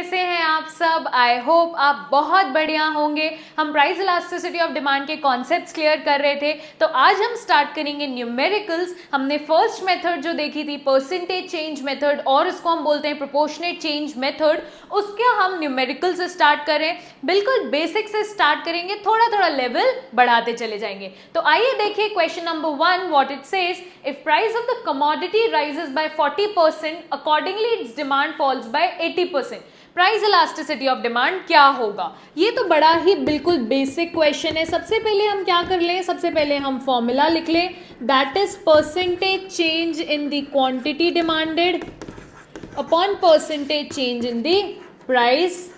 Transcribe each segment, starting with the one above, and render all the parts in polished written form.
कैसे हैं आप सब? आई होप आप बहुत बढ़िया होंगे। हम प्राइस इलास्टिसिटी ऑफ डिमांड के कॉन्सेप्ट्स क्लियर कर रहे थे, तो आज हम स्टार्ट करेंगे न्यूमेरिकल्स। हमने फर्स्ट मेथड जो देखी थी परसेंटेज चेंज मेथड, और इसको हम बोलते हैं प्रोपोर्शनेट चेंज मेथड, उसके हम न्यूमेरिकल से स्टार्ट करें। बिल्कुल बेसिक से स्टार्ट करेंगे, थोड़ा थोड़ा लेवल बढ़ाते चले जाएंगे। तो आइए देखिए question number 1, what it says, if price of the commodity rises by 40%, accordingly its demand falls by 80%, price elasticity of demand क्या होगा। ये तो बड़ा ही बिल्कुल बेसिक क्वेश्चन है। सबसे पहले हम क्या कर लें, सबसे पहले हम फॉर्मूला लिख लें, that is percentage change in the quantity demanded upon percentage change in the price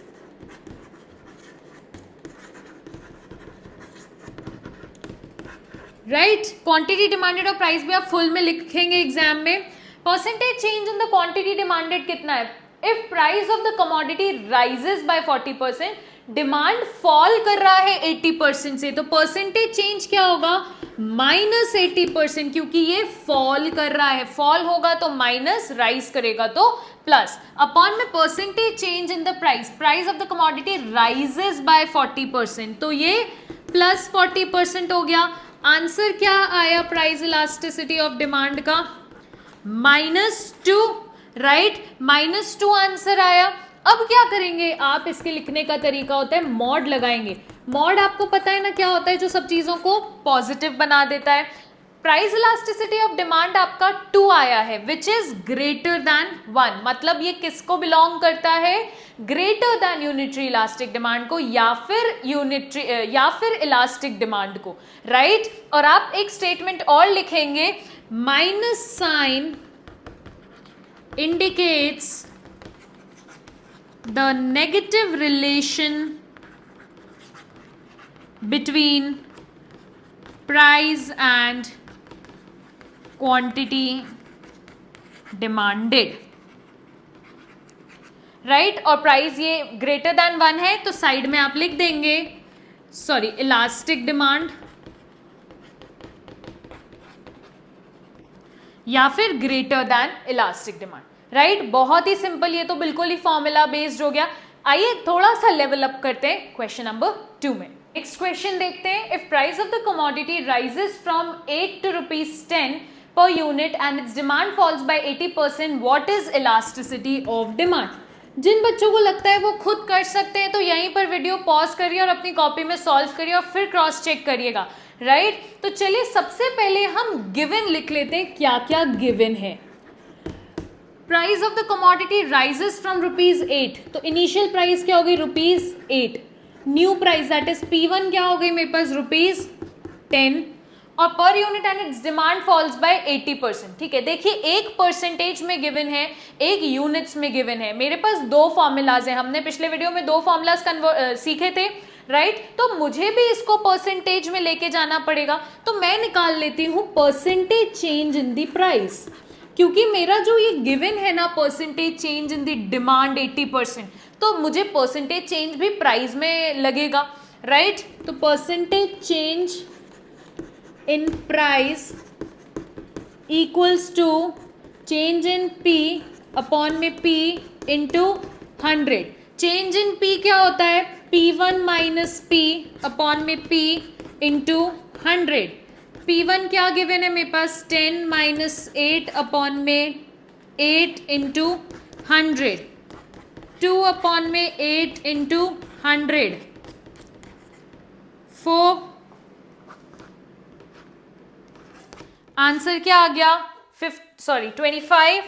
right. Quantity demanded और प्राइस भी आप फुल में लिखेंगे एग्जाम में। Percentage change in the quantity demanded कितना है? If price of the commodity rises by 40%, demand fall कर रहा है 80% से, तो परसेंटेज चेंज क्या होगा? माइनस 80%, क्योंकि ये फॉल कर रहा है। फॉल होगा तो माइनस, राइज करेगा तो प्लस, अपॉन में percentage change in the price, price of the commodity rises by 40%, तो ये प्लस 40% हो गया। आंसर क्या आया प्राइस इलास्टिसिटी ऑफ डिमांड का? -2, राइट, -2 आंसर आया। अब क्या करेंगे आप, इसके लिखने का तरीका होता है मॉड लगाएंगे। मॉड आपको पता है ना क्या होता है, जो सब चीजों को पॉजिटिव बना देता है। प्राइस इलास्टिसिटी ऑफ डिमांड आपका 2 आया है, विच इज ग्रेटर देन 1, मतलब ये किसको बिलोंग करता है? Greater than unitary elastic demand को, या फिर इलास्टिक डिमांड को, राइट। और आप एक स्टेटमेंट और लिखेंगे, minus sign indicates the negative relation between price and quantity demanded, right. और प्राइस ये ग्रेटर देन 1 है, तो साइड में आप लिख देंगे, सॉरी, इलास्टिक डिमांड या फिर greater than elastic demand, right. बहुत ही सिंपल, ये तो बिल्कुल ही फॉर्मूला बेस्ड हो गया। आइए थोड़ा सा लेवल अप करते हैं क्वेश्चन नंबर 2 में। नेक्स्ट क्वेश्चन देखते हैं, if price of the commodity rises from 8 to ₹10 per unit and its demand falls by 80%, what is elasticity of demand? जिन बच्चों को लगता है वो खुद कर सकते हैं, तो यहीं पर वीडियो पॉज करिए और अपनी कॉपी में सॉल्व करिए और फिर क्रॉस चेक करिएगा, राइट। तो चलिए सबसे पहले हम गिवन लिख लेते हैं, क्या क्या गिवन है। Price of the commodity rises from ₹8, तो इनिशियल प्राइस क्या होगी? ₹8। New price that is P1 क्या हो गई मेरे पास? ₹10, और per unit and its demand falls by 80%। ठीक है, देखिए एक परसेंटेज में गिवन है, एक यूनिट्स में गिवन है। मेरे पास 2 फॉर्मूलाज हैं, हमने पिछले वीडियो में 2 फॉर्मूलाज सीखे थे, राइट। तो मुझे भी इसको परसेंटेज में लेके जाना पड़ेगा, तो मैं निकाल लेती हूँ percentage change in the price, क्योंकि मेरा जो ये गिवन है ना percentage change in the demand 80%, तो मुझे परसेंटेज चेंज भी प्राइस में लगेगा, राइट। तो percentage change in price equals to change in P upon में P into 100। change in P क्या होता है? P1 minus P upon में P into 100। P1 क्या गिवन है मेरे पास? 10 minus 8 upon में 8 into 100, 2 upon में 8 into 100, 4। आंसर क्या आ गया? 25।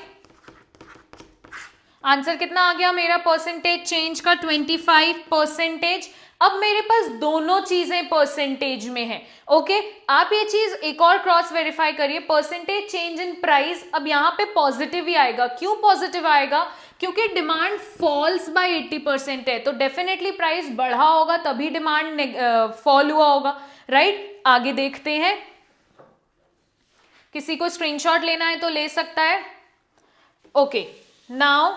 आंसर कितना आ गया मेरा परसेंटेज चेंज का? 25%। अब मेरे पास दोनों चीजें परसेंटेज में है, ओके। आप ये चीज एक और क्रॉस वेरीफाई करिए, परसेंटेज चेंज इन प्राइस अब यहाँ पे पॉजिटिव ही आएगा। क्यों पॉजिटिव आएगा? क्योंकि डिमांड फॉल्स बाय 80% है, तो डेफिनेटली प्राइस बढ़ा होगा तभी डिमांड फॉल हुआ होगा, राइट। आगे देखते हैं, किसी को स्क्रीनशॉट लेना है तो ले सकता है, okay. Now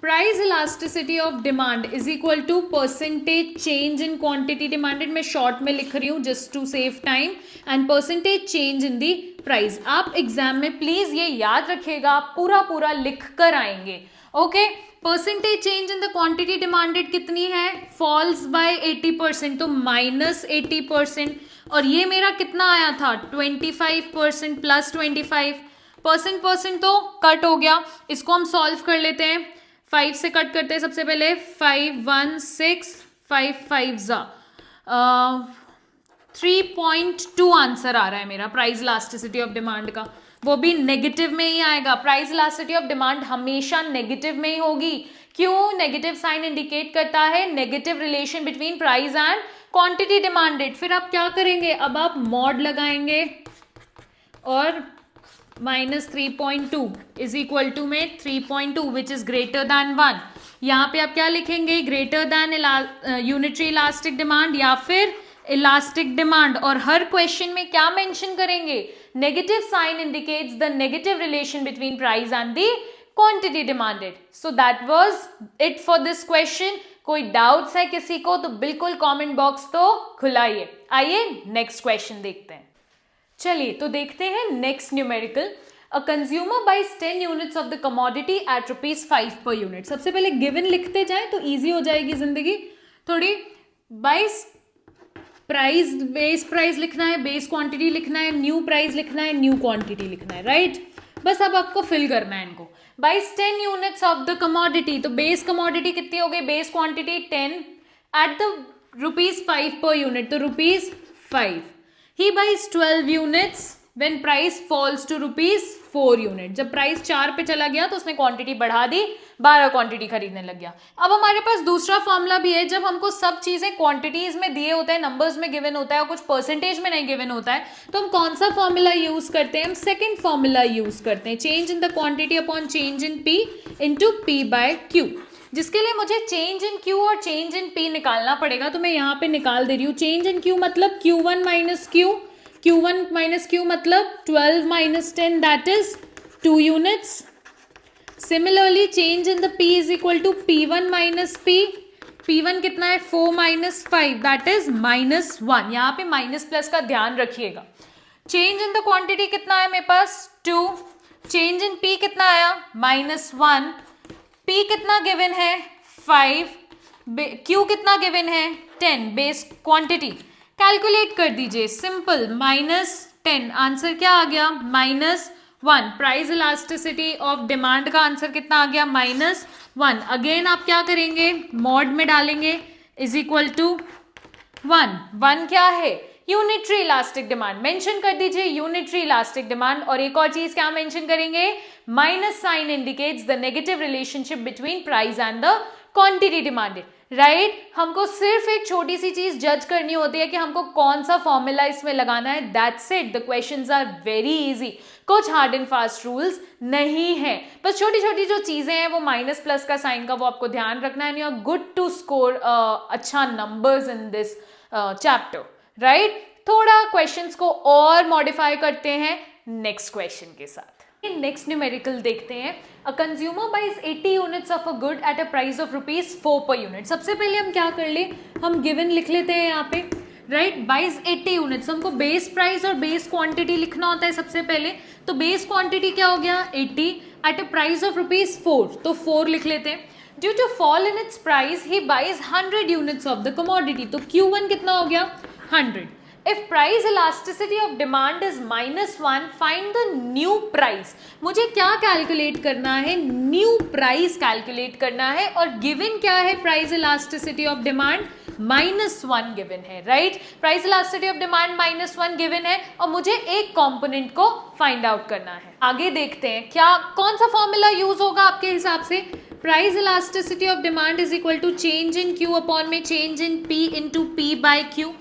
price elasticity of demand is equal to percentage change in quantity demanded. मैं शॉर्ट में लिख रही हूँ just to save time, and percentage change in the price. आप एग्जाम में प्लीज ये याद रखिएगा, आप पूरा पूरा लिख कर आएंगे. Okay, percentage change in the quantity demanded कितनी है, फॉल्स बाय 80%, तो -80%. और ये मेरा कितना आया था 25% प्लस 25%. तो कट हो गया. इसको हम सॉल्व कर लेते हैं. 5 से कट करते हैं सबसे पहले. 5 1 6 5 5 3.2 आंसर आ रहा है मेरा प्राइस इलास्टिसिटी ऑफ डिमांड का. वो भी नेगेटिव में ही आएगा. प्राइस इलास्टिसिटी ऑफ डिमांड हमेशा नेगेटिव में ही होगी. क्यों? नेगेटिव साइन इंडिकेट करता है negative relation between price and quantity demanded. फिर आप क्या करेंगे, अब आप मॉड लगाएंगे और -3.2 इज इक्वल टू में 3.2 विच इज ग्रेटर दैन 1. यहाँ पे आप क्या लिखेंगे, greater than unitary elastic demand या फिर इलास्टिक डिमांड. और हर क्वेश्चन में क्या मेंशन करेंगे, negative sign indicates the negative relation between price and the quantity demanded. So that was it for this question. कोई डाउट्स है किसी को तो बिल्कुल कमेंट बॉक्स तो खुलाइए. आइए नेक्स्ट क्वेश्चन देखते हैं. चलिए तो देखते हैं next numerical. A consumer buys 10 units of the commodity at ₹5 per unit. सबसे पहले गिवन लिखते जाए तो इजी हो जाएगी जिंदगी थोड़ी. बाइस प्राइस, बेस प्राइस लिखना है, बेस क्वांटिटी लिखना है, न्यू प्राइस लिखना है, न्यू क्वांटिटी लिखना है, राइट. बस अब आपको फिल करना है इनको. Buys 10 units of the commodity, तो बेस कमोडिटी कितनी हो गई, base quantity 10 at the ₹5 per unit, तो ₹5. He buys 12 units when price falls to ₹4 unit. जब प्राइस 4 पे चला गया तो उसने क्वांटिटी बढ़ा दी, 12 क्वांटिटी खरीदने लग गया. अब हमारे पास दूसरा फॉर्मूला भी है. जब हमको सब चीजें क्वांटिटीज में दिए होते हैं, नंबर्स में गिवन होता है और कुछ परसेंटेज में नहीं गिवन होता है, तो हम कौन सा फॉर्मूला यूज करते हैं, हम सेकेंड फॉर्मूला यूज करते हैं. Change in the quantity upon change in P into P by Q. जिसके लिए मुझे चेंज इन क्यू और चेंज इन पी निकालना पड़ेगा, तो मैं यहाँ पे निकाल दे रही हूँ. चेंज इन क्यू मतलब Q1 minus Q, Q1 minus Q मतलब 12 minus 10 that is 2 units. Similarly change in the P is equal to P1 minus P. P1 कितना है 4 माइनस 5 दैट इज -1. यहाँ पे माइनस प्लस का ध्यान रखिएगा. चेंज इन द क्वांटिटी कितना है मेरे पास 2. चेंज इन P कितना आया -1. P कितना गिवन है 5. Q कितना गिवन है 10. बेस क्वांटिटी कैलकुलेट कर दीजिए, सिंपल. -10 आंसर क्या आ गया -1. प्राइस इलास्टिसिटी ऑफ डिमांड का आंसर कितना आ गया -1. अगेन आप क्या करेंगे, मॉड में डालेंगे इज इक्वल टू 1 क्या है, यूनिटरी इलास्टिक डिमांड. मेंशन कर दीजिए यूनिटरी इलास्टिक डिमांड. और एक और चीज क्या मेंशन करेंगे, minus sign indicates the negative relationship between price and the quantity demanded, right. हमको सिर्फ एक छोटी सी चीज जज करनी होती है कि हमको कौन सा फॉर्मूला इसमें लगाना है, that's it. The questions are very easy. कुछ हार्ड एंड फास्ट रूल्स नहीं है, बस छोटी छोटी जो चीजें हैं वो माइनस प्लस का साइन का वो आपको ध्यान रखना है. You are good to score अच्छा numbers in this chapter, right. थोड़ा क्वेश्चंस को और मॉडिफाई करते हैं नेक्स्ट क्वेश्चन के साथ. नेक्स्ट न्यूमेरिकल देखते हैं. A consumer buys 80 units of a good at a price of ₹4 per unit. सबसे पहले हम क्या कर ले, हम गिवन लिख लेते हैं यहाँ पे, राइट. बाइज 80 यूनिट्स, हमको बेस प्राइस और बेस क्वांटिटी लिखना होता है सबसे पहले. तो बेस क्वांटिटी क्या हो गया 80 एट अ प्राइस ऑफ ₹4, तो 4 लिख लेते हैं. Due to fall in its price he buys 100 units of the commodity, तो Q1 कितना हो गया 100. If price elasticity of demand is -1, find the new price. मुझे क्या कैलकुलेट करना है, न्यू प्राइस कैलकुलेट करना है. और गिवन क्या है, price elasticity of demand -1 given है, right. Price elasticity of demand -1 given है और मुझे एक कंपोनेंट को फाइंड आउट करना है. आगे देखते हैं क्या कौन सा फॉर्मूला यूज होगा आपके हिसाब से. Price elasticity of demand is equal to change in Q upon में change in P into P by Q,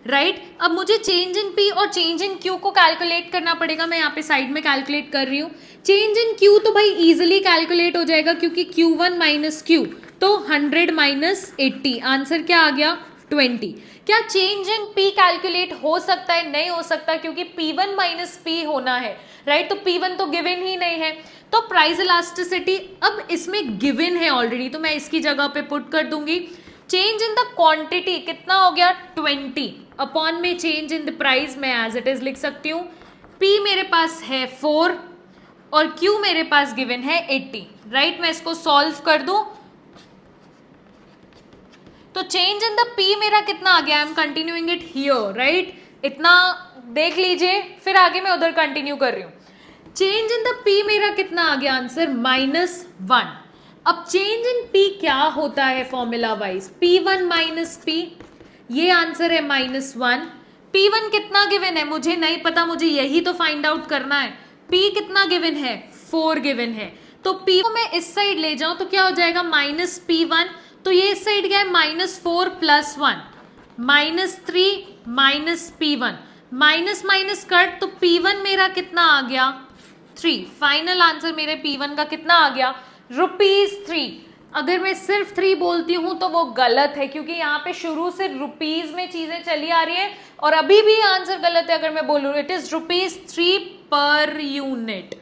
right. अब मुझे चेंज इन पी और चेंज इन क्यू को कैलकुलेट करना पड़ेगा. मैं यहाँ पे साइड में कैलकुलेट कर रही हूँ. चेंज इन क्यू तो भाई इजीली कैलकुलेट हो जाएगा क्योंकि Q1 माइनस क्यू, तो 100 माइनस 80, आंसर क्या आ गया 20. क्या चेंज इन पी कैलकुलेट हो सकता है, नहीं हो सकता क्योंकि P1 माइनस पी होना है, राइट. तो P1 तो गिवन ही नहीं है. तो प्राइस इलास्टिसिटी अब इसमें गिवन है ऑलरेडी, तो मैं इसकी जगह पे पुट कर दूंगी चेंज इन द क्वांटिटी कितना हो गया 20 अपॉन में चेंज इन द प्राइस मैं एज इट इज लिख सकती हूँ। P मेरे पास है 4 और Q मेरे पास गिवन है 80, राइट। मैं इसको सॉल्व कर दूं तो चेंज इन द P मेरा कितना आ गया, I am continuing it here, right. इतना देख लीजिए, फिर आगे मैं उधर कंटिन्यू कर रही हूँ। चेंज इन द P मेरा कितना आ गया आंसर -1। अब चेंज इन P क्या होता है formula wise, P1 minus P, ये आंसर है -1। P1 कितना गिवन है मुझे नहीं पता, मुझे यही तो फाइंड आउट करना है। P कितना गिवन है 4 गिवन है, तो P को मैं इस साइड ले जाऊं तो क्या हो जाएगा -P1, तो ये इस साइड गया है -4 + 1 -3 P1 माइनस माइनस कट, तो P1 मेरा कितना आ गया 3। फाइनल आंसर मेरे P1 का कितना आ गया ₹3। अगर मैं सिर्फ 3 बोलती हूं तो वो गलत है, क्योंकि यहाँ पे शुरू से रुपीज में चीजें चली आ रही है और अभी भी आंसर गलत है। अगर मैं बोलूँ it is ₹3 per unit,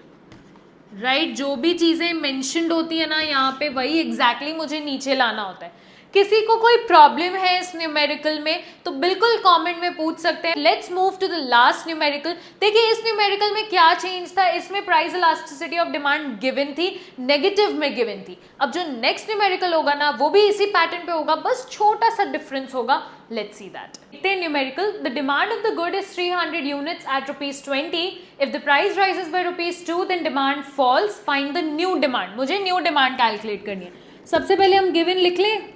right. जो भी चीजें मेंशन्ड होती है ना यहाँ पे, वही एग्जैक्टली मुझे नीचे लाना होता है। किसी को कोई प्रॉब्लम है इस न्यूमेरिकल में तो बिल्कुल कमेंट में पूछ सकते हैं। Let's move to the last numerical. देखिए इस न्यूमेरिकल में क्या चेंज था, इसमें price elasticity of demand given थी, नेगेटिव में गिवन थी। अब जो नेक्स्ट न्यूमेरिकल होगा ना वो भी इसी पैटर्न पे होगा, बस छोटा सा डिफरेंस होगा। Let's see that. देखते हैं numerical. The demand of the good is 300 units at ₹20। If the price rises by ₹2 then demand falls, find the new demand. मुझे न्यू डिमांड कैलकुलेट करनी है। सबसे पहले हम गिवन लिख लें,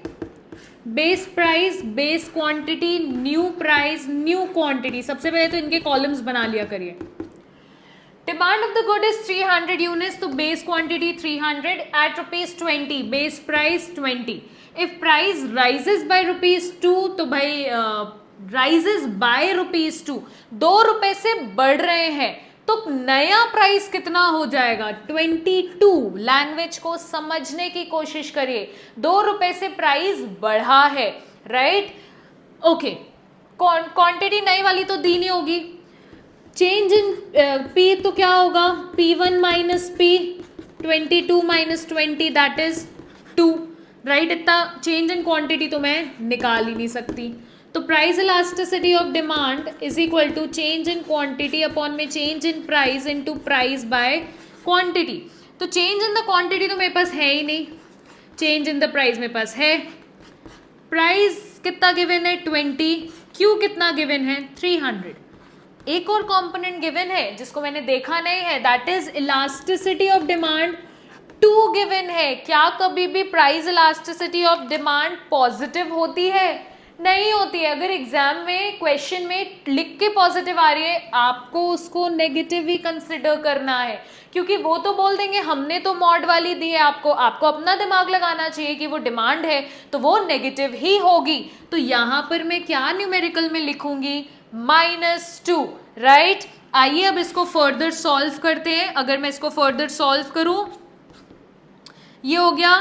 base price, base quantity, new price, new quantity. सबसे पहले तो इनके कॉलम्स बना लिया करिए। Demand of the good is 300 units, तो base quantity 300 at ₹20, base price 20। If price rises by ₹2, तो भाई राइजेस बाय ₹2, ₹2 से बढ़ रहे हैं, तो नया प्राइस कितना हो जाएगा 22। लैंग्वेज को समझने की कोशिश करिए, ₹2 से प्राइस बढ़ा है, राइट। ओके, क्वांटिटी नई वाली तो दी नहीं होगी। चेंज इन P तो क्या होगा, P1 minus P, 22 minus 20 that is 2, right. इतना चेंज इन क्वांटिटी तो मैं निकाल ही नहीं सकती। तो price elasticity of demand is equal to change in quantity upon में change in price into price by quantity. तो चेंज इन द क्वांटिटी तो मेरे पास है ही नहीं, चेंज इन द प्राइस मेरे पास है। प्राइस कितना गिवन है 20, क्यू कितना गिवन है 300। एक और कंपोनेंट गिवन है जिसको मैंने देखा नहीं है, that is elasticity of demand 2 given है। क्या कभी भी price elasticity of demand positive होती है? नहीं होती है। अगर एग्जाम में क्वेश्चन में लिख के पॉजिटिव आ रही है, आपको उसको नेगेटिव ही कंसिडर करना है, क्योंकि वो तो बोल देंगे हमने तो मॉड वाली दी है आपको, आपको अपना दिमाग लगाना चाहिए कि वो डिमांड है तो वो नेगेटिव ही होगी। तो यहाँ पर मैं क्या न्यूमेरिकल में लिखूंगी -2, राइट। आइए अब इसको फर्दर सॉल्व करते हैं। अगर मैं इसको फर्दर सॉल्व करूं, ये हो गया,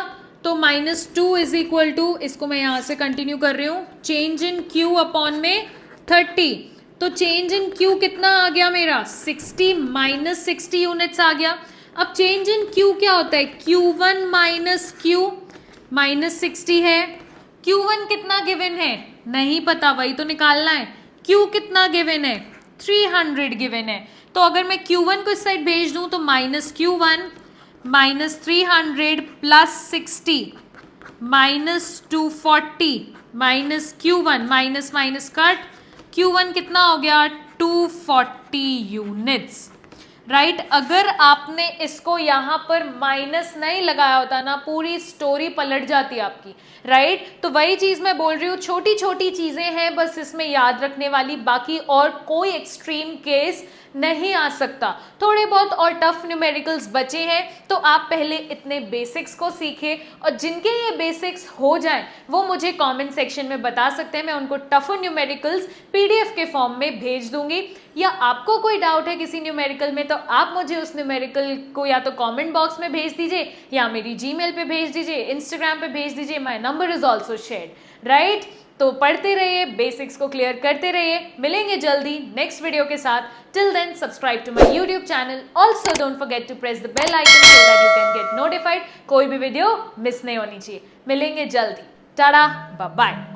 तो -2 इज इक्वल टू, इसको मैं यहाँ से कंटिन्यू कर रही हूँ, चेंज इन Q अपॉन में 30। तो चेंज इन Q कितना आ गया मेरा 60 माइनस 60 यूनिट्स आ गया। अब चेंज इन Q क्या होता है, Q1 माइनस Q माइनस 60 है। Q1 कितना गिवन है नहीं पता, वही तो निकालना है। Q कितना गिवन है 300 गिवन है। तो अगर मैं Q1 को इस साइड भेज दूं तो -Q1 -300 plus 60 -240 minus Q1 minus minus cut, Q1 कितना हो गया 240 यूनिट्स, राइट। अगर आपने इसको यहाँ पर माइनस नहीं लगाया होता ना, पूरी स्टोरी पलट जाती आपकी, राइट। तो वही चीज मैं बोल रही हूँ, छोटी छोटी चीजें हैं बस इसमें याद रखने वाली, बाकी और कोई एक्सट्रीम केस नहीं आ सकता। थोड़े बहुत और टफ न्यूमेरिकल्स बचे हैं, तो आप पहले इतने बेसिक्स को सीखें, और जिनके ये बेसिक्स हो जाएं वो मुझे कमेंट सेक्शन में बता सकते हैं। मैं उनको टफ न्यूमेरिकल्स PDF के फॉर्म में भेज दूंगी। या आपको कोई डाउट है किसी न्यूमेरिकल में, तो आप मुझे उस न्यूमेरिकल को या तो कमेंट बॉक्स में भेज दीजिए या मेरी Gmail पे भेज दीजिए, Instagram पे भेज दीजिए। My number is also shared, right. तो पढ़ते रहिए, बेसिक्स को क्लियर करते रहिए। मिलेंगे जल्दी नेक्स्ट वीडियो के साथ। Till then subscribe to my YouTube channel. Also don't forget to press the bell icon so that you can get notified. कोई भी वीडियो मिस नहीं होनी चाहिए। मिलेंगे जल्दी। टाटा, बाय बाय।